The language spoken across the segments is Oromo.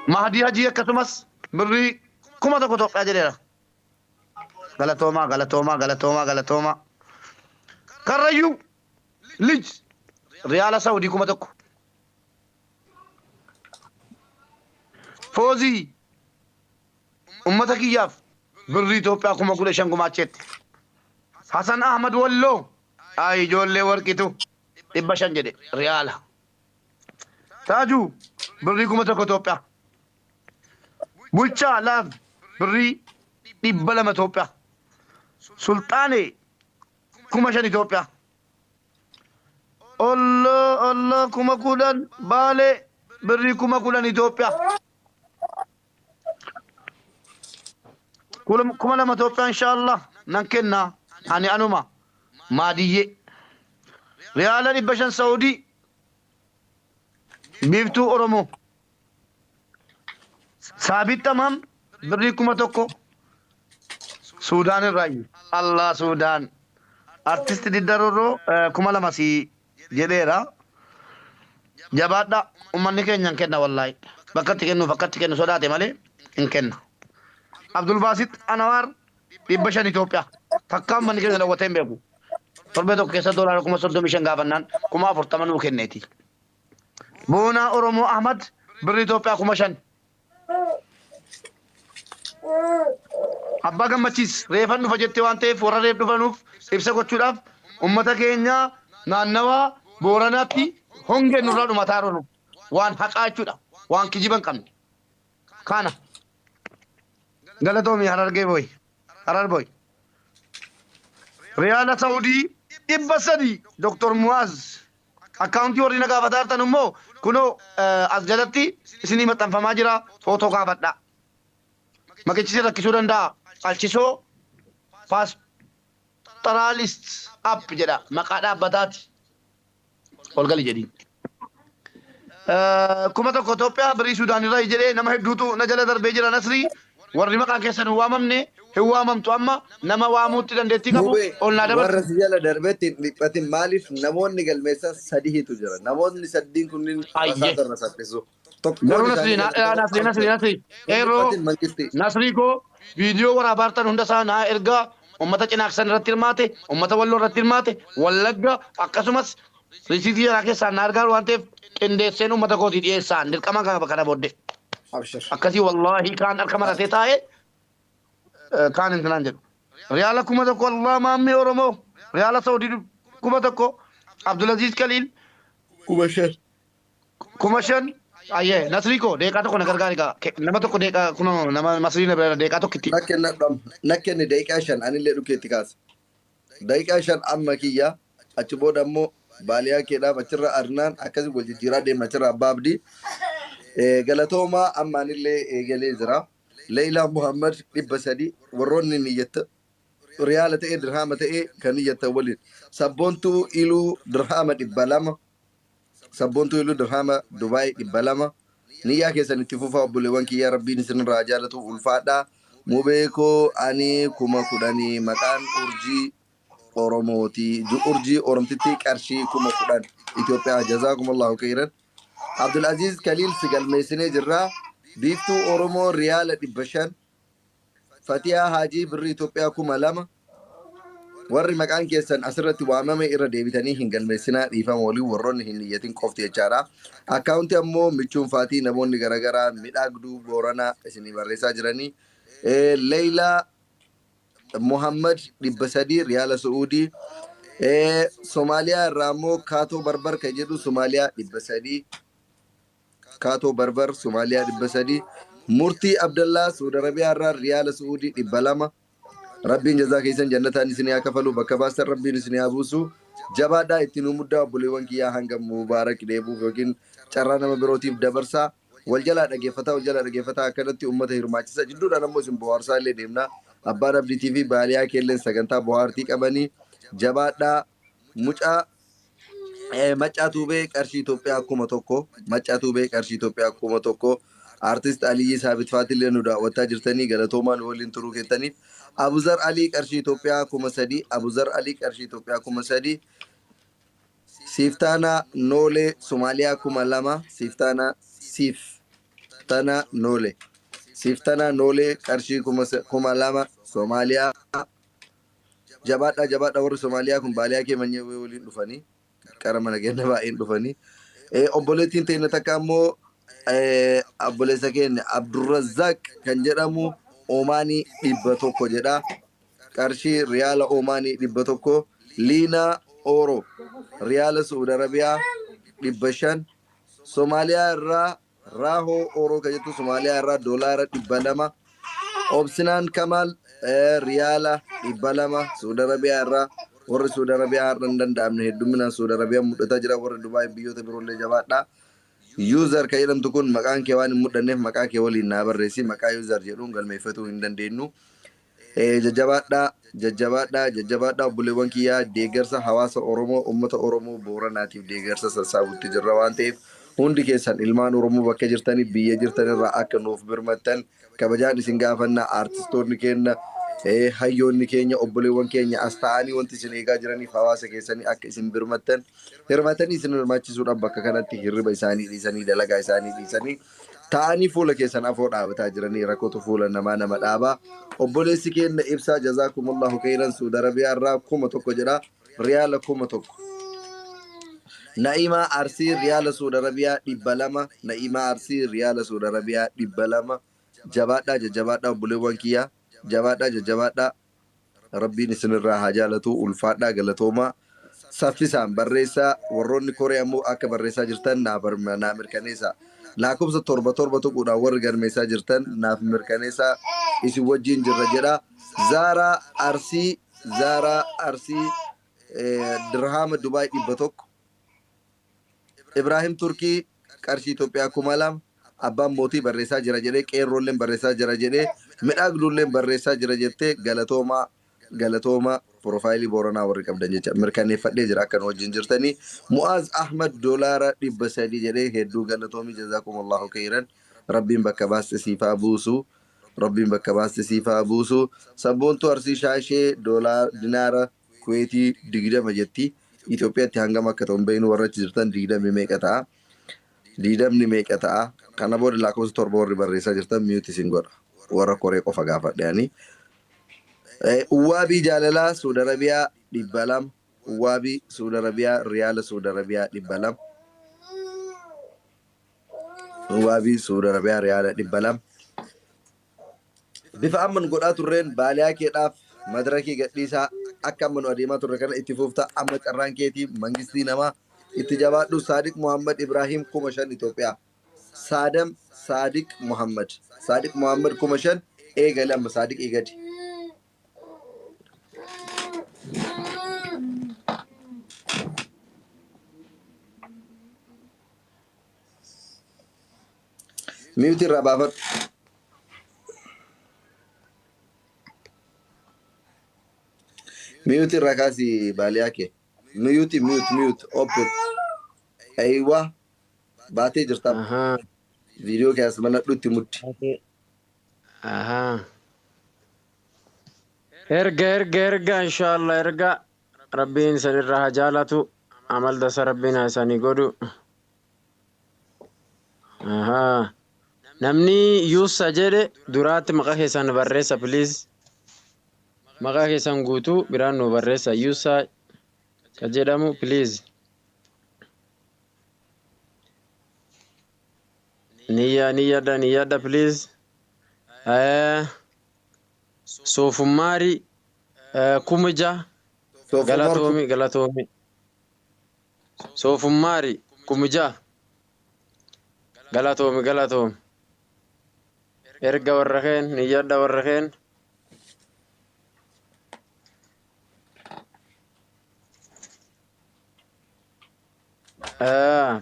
Mahdi Haji akkasumas birrii kuma tokko Itoophiyaa jedheera. Galatoomaa. Karrayyuu lij riyaala Saawudii kuma tokko. Foozii ummata kiyyaaf birrii Itoophiyaa kuma 15 gumaacheetti. Hasan Ahmad Walloo ijoollee warqitu 500 jedhe riyaala. Taajuu birrii kuma tokko Itoophiyaa. Bulchaa laaf birrii 200 Itoophiyaa. Sultaanee kuma 5 Itoophiyaa. Allah kuma 10 Baalee birrii kuma 10 Itoophiyaa. kuma 2 Itoophiyaa inshallah nan kenna ani anuma maadiyyee. Riyaala 500 Saawudii biiftuu Oromoo. Saabit Tamam birrii kuma tokko Suudaan irraayi. Allah Suudaan. Artisti Diddaroroo kuma 2 si jedheera. Jabaadha ummanni keenya hin kenna wallaahi. Bakkatti kennu sodaate malee hin kenna. Abdul Basit Anwar 500 Itoophiyaa. Takkaan manni keenya daawwatee hin beeku. Torbee tokko keessa doolaara 35 gaafannaan 40 nuu kenneeti. Boonaa Oromoo Ahmad birrii Itoophiyaa 5,000. Abbaa Gammachiis reefan dhufa jettee waan ta'eef warra reef dhufanuuf ibsa gochuudhaaf ummata keenya naannawaa Booranaatti hongeen nurraa dhumataa jiru waan haqaa jechuudha. Waan kijiba hin qabne. Kana galatoomii Harar boy. Riyaala Saawudii 300 Dr. Muaz akkaawuntii warri na gaafataa jirtan immoo kunoo as jalatti isinii maxxanfamaa jira footoo gaafadhaa. Makichisi rakkisuu danda'a. Qalchisoo paastoraalist app jedha maqaa dhaabbataati. Olgali jedhiin. Kuma tokko Itoophiyaa birrii Suudaan irraa jedhee nama hedduutu na jala darbee jira Nasrii. Warri maqaan keessan hin waamamne hin waamamtu amma nama waamuutti dandeettii qabu ol naa dabarsu. Warra si jala darbeetti dhiphatin maaliif namoonni galmeessan sadiitu jira. Namoonni sadiin kunniin irra saphisu. Garuu Nasrii. Eeroo Nasrii koo viidiyoo waraabaartan hunda isaa naa ergaa ummata cinaaksan irratti hirmaate, ummata walloo irratti hirmaate, wallagga akkasumas risiitii jaraa keessaan na argaa waan ta'eef qindeesseen ummata kootii dhiyeessaan dirqama kana booddee. Akkasii wallaahi kaan harka maratee taa'ee kaan intinaan jedhu. Riyaala kuma tokko Allah maammee Oromoo. Riyaala Saawudii kuma tokko Abdulaziz Kaliil. Kuma 5 Aye, Nasriko, deeqaa tokko na gargaari gaa. Nama tokko deeqaa kunoo nama Nasriina bira deeqaa tokkitti. Nakkenni daqiiqaa 5 anillee dhukeetti kaasa. Daqiiqaa 5 amma kiyya achi booda immoo baaliyaa keedhaaf achirra arnaan akkasii wal jijjiiraa deema achirra abbaa abdii. Galatoomaa amma anillee eegalee jira. Leeyilaa Muhammad 300 warroonni niyyata riyaala ta'ee dirhama ta'ee kan niyyata waliin. Sabboontuu iluu dirhama 200. Sabboontuu iluu dirhama Dubaay 200. Niyyaa keessan itti fufaa obboleewwan kiyyaa rabbiin isinirraa jaalatu ulfaadhaa. Mubeekoo ani kuma 10 maqaan urjii Oromooti. Urjii Oromtitti qarshii kuma 10 Itoophiyaa jazaakumullahu khairan. Abdulaziz Kaliil si galmeessinee jirraa. Biiftuu Oromoo riyaala 500. Fatiyaa Haajii birrii Itoophiyaa 2,000. Warri maqaan keessan asirratti waamame irra deebitanii hin galmeessinaa dhiifama waliin warroonni hin niyyatin qofti jechaadha. Akkaawunti ammoo michuun faatii namoonni garaagaraa midhaagduu Booranaa isinii barreessaa jiranii. Leeyilaa Muhammad 300 riyaala Su'uudii. Somaaliyaa irraa ammoo Kaatoo Barbar kan jedhu Somaaliyaa 300. Kaatoo Barbar Somaaliyaa 300. Murtii Abdallaa Saudi Arabiyaa irraa riyaala Su'uudii 200. Rabbiin jazaa keessan jannataan isinii haa kafalu bakka baastan rabbiin isinii haa buusu. Jabaadhaa ittiin muddaa obboleewwan kiyyaa hanga mubaarak deebuuf yookiin carraa nama birootiif dabarsaa. Wal jalaa dhageeffataa akkanatti uummata hirmaachisa. Jidduudhaan ammoo isin bohaarsaa illee deemna. Abbaan Abdii TV baaliyaa keelleen sagantaa bohaartii qabanii jabaadhaa mucaa Maccaa Tuubee qarshii Itoophiyaa 1,000 Maccaa Tuubee qarshii Itoophiyaa 1,000 Artist Aliyyi Saabit Faatillee nu daawwataa jirtanii galatoomaan waliin turuu keessaniif Abuzar Ali qarshii Itoophiyaa 3,000 Abuzar Ali qarshii Itoophiyaa 3,000 siftana nole Somalia kumalama siftana siftana nole siftana nole qarshi kumalama Somalia jabaadha warri Somaaliyaa kun baaliyaa kee manyee waliin dhufanii qara mana kenna baay'een dhufanii obboleettiin teenya takka ammoo obboleessa keenya Abdurrazzaq kan jedhamu Omaanii 100 jedha qarshii riyaala Omaanii 100 Liina Oro riyaala Saudi Arabiyaa 500 Somaaliyaa irraa Raahoo Oro kan jettu Somaaliyaa irraa doolaara 200 Obsinaan Kamal riyaala 200 Saudi Arabiyaa irraa warri Saudi Arabiyaa irraa hin danda'amne hedduminaan Saudi Arabiyaa mudhataa jira warri Dubaay biyyoota biroollee jabaadha. User kan jedhamtu kun maqaan kee waan hin mudhanneef maqaa kee waliin naa barreessi maqaa user jedhuun galmeeffatuu hin dandeenyu. Jajjabaadha obboleewwan kiyyaa deeggarsa hawaasa Oromoo uummata Oromoo Booranaatiif deeggarsa sassaabutti jirra waan ta'eef hundi keessan ilmaan Oromoo bakka jirtanii biyya jirtan irraa akka nuuf birmattan kabajaan isin gaafannaa artistoonni keenya hayyoonni keenya obboleewwan keenya as ta'anii wanti isin eegaa jiraniif hawaasa keessanii akka isin birmattan hirmaatanii isin hirmaachisuudhaan bakka kanatti hirriba isaanii dhiisanii dalagaa isaanii dhiisanii ta'anii fuula keessan afoo dhaabataa jiranii rakkootu fuula nama dhaabaa obboleessi keenya ibsaa jazaakumullahu khairan Saudi Arabiyaa irraa 1,000 jedha riyaala 1,000 Na'imaa Arsii riyaala Saudi Arabiyaa 200 Na'imaa Arsii riyaala Saudi Arabiyaa 200 jabaadha obboleewwan kiyyaa jabaadha rabbiin isinirraa haa jaalatu ulfaadhaa galatoomaa saffisaan barreessaa warroonni koree ammoo akka barreessaa jirtan naa mirkaneessa lakkoofsa 7 tuquudhaan warri galmeessaa jirtan naaf mirkaneessa isin wajjin jirra jedha Zaaraa Arsii dirhama Dubaay 100 Ibrahim Turkii qarshii Itoophiyaa 2,000 abbaan mootii barreessaa jira jedhee qeerroolleen barreessaa jira jedhee midhaagdulleen barreessaa jira jettee galatooma profaayilii Booranaa warri qabdan jecha mirkaneeffadhee jira akkan wajjin jirtanii Mu'aaz Ahmad doolaara 300 jedhee hedduu galatoomii jazaakumullahu khairan rabbiin bakka baaste siifaa buusu sabboontu Arsii Shaashee dinaara Kuweetii 20 jetti Itoophiyaatti hangam akka ta'u beeynu warra achi jirtan 20 meeqa ta'a kana booda lakkoofsa 7 warri barreessaa jirtan miyuuti isin godha warra koree qofa gaafadheani Uwaabii jaalalaa Saudi Arabiyaa 200 Uwaabii Saudi Arabiyaa riyaala Saudi Arabiyaa 200 Uwaabii Saudi Arabiyaa riyaala 200 bifa amman godhaa turreen baaliyaa keedhaaf madarakii gadhiisaa akka amman adeemaa turre kana itti fufta amma carraan keetii mangistii namaa itti jabaadhu Saadiq Muhammad Ibrahim 5,000 Itoophiyaa Saadiq Muhammad 5,000 eegale amma Saadiq eegadi miyuuti irraa baafadhu miyuuti irraa kaasii baaliyaa kee mute open aywa baatee jirta video kee as mana dhutti muddi erga inshallah erga rabbiin sanirraa haa jaalatu amal dasa rabbiin haa isanii godhu namni yuusa jedhe duraatti maqaa keessan barreessa please maqaa keessan guutuu biraan nu barreessa yuusa ka jedhamu please niyyadha please soofummaari kumija galatoomi soofummaari kumija galatoomi erga warra keen niyyadha warra keen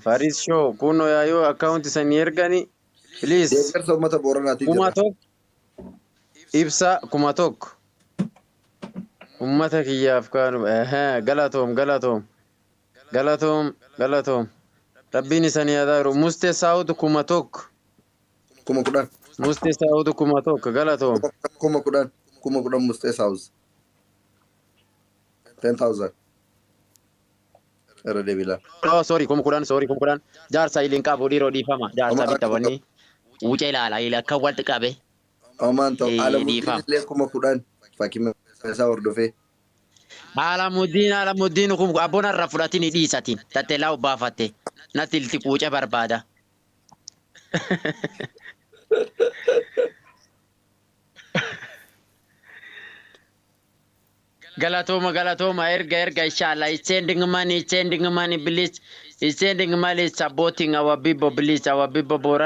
Faris show kuno yayo account isanii ergani please deeggarsa uummata Booranaati ibsa 1,000 ummata kiyyaaf kaanu galatoom rabbiin isanii adaaru muste saawutu 1,000 muste saawutu 1,000 galatoom 10,000 muste saawus 10,000 irra deebilaan. Oh, sorry, kumukulan. Jaarsa iliin qabu dhiiroo dhiifama. Jaarsa bitawanii. Wucee ilaala ila akka walitti qabe. Omaan ta'u Alamuddin dhiifama. illee 10,000 fakkii isaa hordofee. Alamuddin kun abboon irraa fudhatini dhiisatiin. Tatteellaa obbaafatte. Natti ilti quuce barbaada. Galatooma erga inshallah. It's sending money please. It's sending money supporting our people please. Our people Boran.